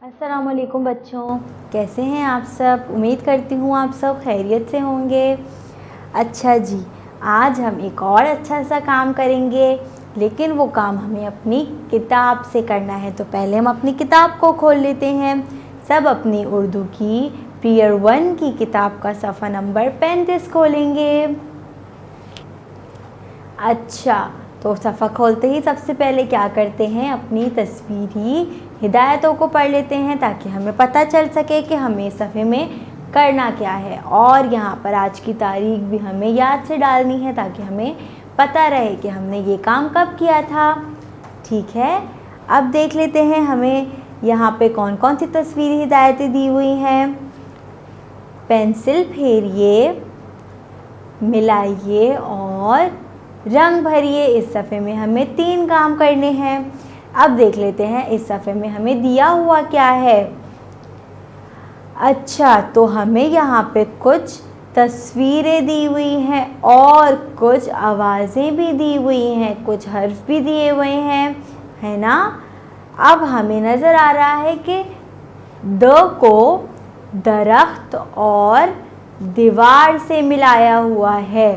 अस्सलामुअलैकुम बच्चों, कैसे हैं आप सब। उम्मीद करती हूँ आप सब खैरियत से होंगे। अच्छा जी, आज हम एक और अच्छा सा काम करेंगे, लेकिन वो काम हमें अपनी किताब से करना है। तो पहले हम अपनी किताब को खोल लेते हैं। सब अपनी उर्दू की पीयर 1 की किताब का सफ़ा नंबर 35 खोलेंगे। अच्छा, तो सफ़ा खोलते ही सबसे पहले क्या करते हैं, अपनी तस्वीरी हिदायतों को पढ़ लेते हैं ताकि हमें पता चल सके कि हमें सफ़े में करना क्या है। और यहाँ पर आज की तारीख भी हमें याद से डालनी है ताकि हमें पता रहे कि हमने ये काम कब किया था। ठीक है, अब देख लेते हैं हमें यहाँ पे कौन कौन सी तस्वीरी हिदायतें दी हुई हैं। पेंसिल फेरिए, मिलाइए और रंग भरिए। इस सफ़े में हमें 3 काम करने हैं। अब देख लेते हैं इस सफ़े में हमें दिया हुआ क्या है। अच्छा, तो हमें यहाँ पे कुछ तस्वीरें दी हुई हैं और कुछ आवाज़ें भी दी हुई हैं, कुछ हर्फ भी दिए हुए हैं, है ना। अब हमें नज़र आ रहा है कि द को दरख्त और दीवार से मिलाया हुआ है।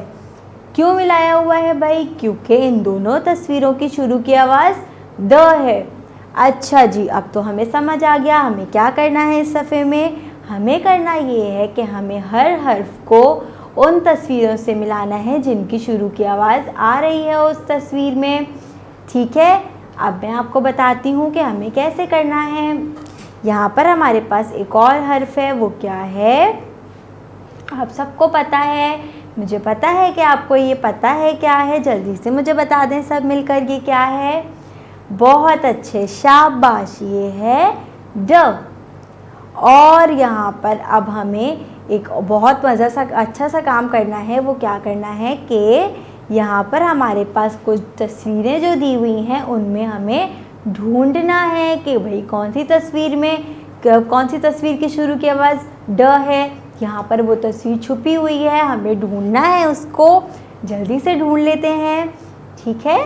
क्यों मिलाया हुआ है भाई? क्योंकि इन दोनों तस्वीरों की शुरू की आवाज़ द है। अच्छा जी, अब तो हमें समझ आ गया हमें क्या करना है इस सफ़े में। हमें करना ये है कि हमें हर हर्फ को उन तस्वीरों से मिलाना है जिनकी शुरू की आवाज़ आ रही है उस तस्वीर में। ठीक है, अब मैं आपको बताती हूँ कि हमें कैसे करना है। यहाँ पर हमारे पास एक और हर्फ है, वो क्या है आप सबको पता है, मुझे पता है कि आपको ये पता है क्या है। जल्दी से मुझे बता दें सब मिलकर ये क्या है। बहुत अच्छे, शाबाश, ये है ड। और यहाँ पर अब हमें एक बहुत मज़ा सा अच्छा सा काम करना है। वो क्या करना है कि यहाँ पर हमारे पास कुछ तस्वीरें जो दी हुई हैं उनमें हमें ढूंढना है कि भाई कौन सी तस्वीर की शुरू की आवाज़ ड है। यहाँ पर वो तस्वीर छुपी हुई है, हमें ढूंढना है उसको। जल्दी से ढूंढ लेते हैं। ठीक है,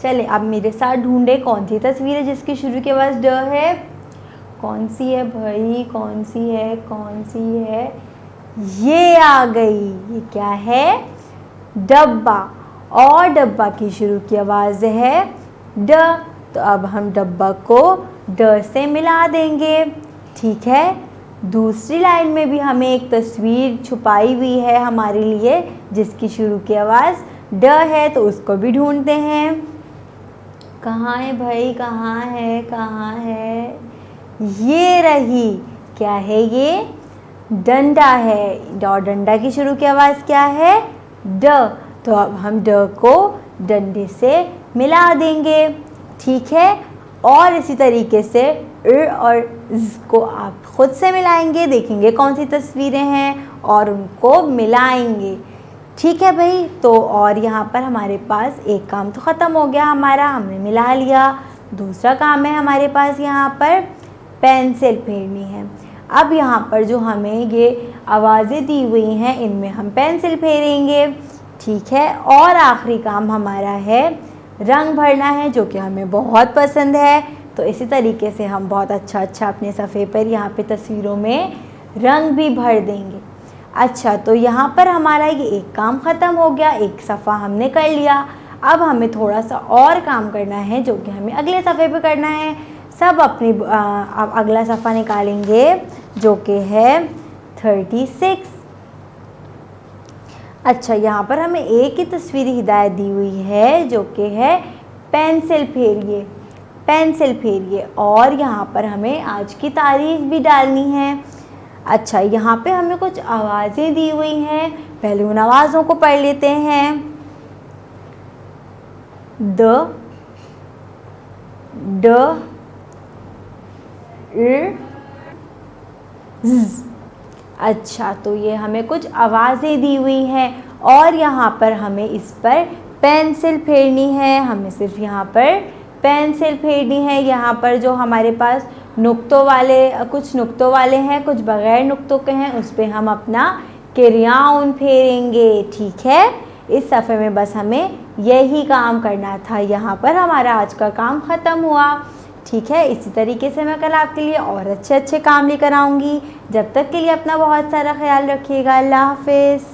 चले अब मेरे साथ ढूंढे कौन सी तस्वीर है जिसकी शुरू की आवाज़ ड है। कौन सी है भाई, कौन सी है, कौन सी है? ये आ गई। ये क्या है? डब्बा। और डब्बा की शुरू की आवाज़ है ड। तो अब हम डब्बा को ड से मिला देंगे। ठीक है, दूसरी लाइन में भी हमें एक तस्वीर छुपाई हुई है हमारे लिए जिसकी शुरू की आवाज़ ड है, तो उसको भी ढूंढते हैं। कहाँ है भाई, कहाँ है, कहाँ है? ये रही। क्या है ये? डंडा है। और डंडा की शुरू की आवाज़ क्या है? ड। तो अब हम ड को डंडे से मिला देंगे। ठीक है, और इसी तरीके से और ज़ को आप खुद से मिलाएंगे। देखेंगे कौन सी तस्वीरें हैं और उनको मिलाएंगे। ठीक है भाई, तो और यहाँ पर हमारे पास एक काम तो ख़त्म हो गया हमारा, हमने मिला लिया। दूसरा काम है हमारे पास यहाँ पर पेंसिल फेरनी है। अब यहाँ पर जो हमें ये आवाज़ें दी हुई हैं इनमें हम पेंसिल फेरेंगे। ठीक है, और आखिरी काम हमारा है रंग भरना है, जो कि हमें बहुत पसंद है। तो इसी तरीके से हम बहुत अच्छा अपने सफ़े पर यहाँ पे तस्वीरों में रंग भी भर देंगे। अच्छा, तो यहाँ पर हमारा ये एक काम ख़त्म हो गया, एक सफ़ा हमने कर लिया। अब हमें थोड़ा सा और काम करना है जो कि हमें अगले सफ़े पे करना है। सब अपनी अगला सफ़ा निकालेंगे जो कि है 36। अच्छा, यहाँ पर हमें एक ही तस्वीरी हिदायत दी हुई है जो कि है पेंसिल फेरिए, पेंसिल फेरिए। और यहाँ पर हमें आज की तारीख भी डालनी है। अच्छा, यहाँ पे हमें कुछ आवाज़ें दी हुई हैं, पहले उन आवाज़ों को पढ़ लेते हैं। द, ड, र, ज़। अच्छा, तो ये हमें कुछ आवाज़ें दी हुई हैं और यहाँ पर हमें इस पर पेंसिल फेरनी है। हमें सिर्फ यहाँ पर पेंसिल फेरनी है। यहाँ पर जो हमारे पास नुक्तों वाले कुछ नुक्तों वाले हैं, कुछ बग़ैर नुक्तों के हैं, उस पर हम अपना क्रेयॉन फेरेंगे। ठीक है, इस सफ़े में बस हमें यही काम करना था। यहाँ पर हमारा आज का काम ख़त्म हुआ। ठीक है, इसी तरीके से मैं कल आपके लिए और अच्छे अच्छे काम लेकर आऊँगी। जब तक के लिए अपना बहुत सारा ख्याल रखिएगा। अल्लाह हाफिज़।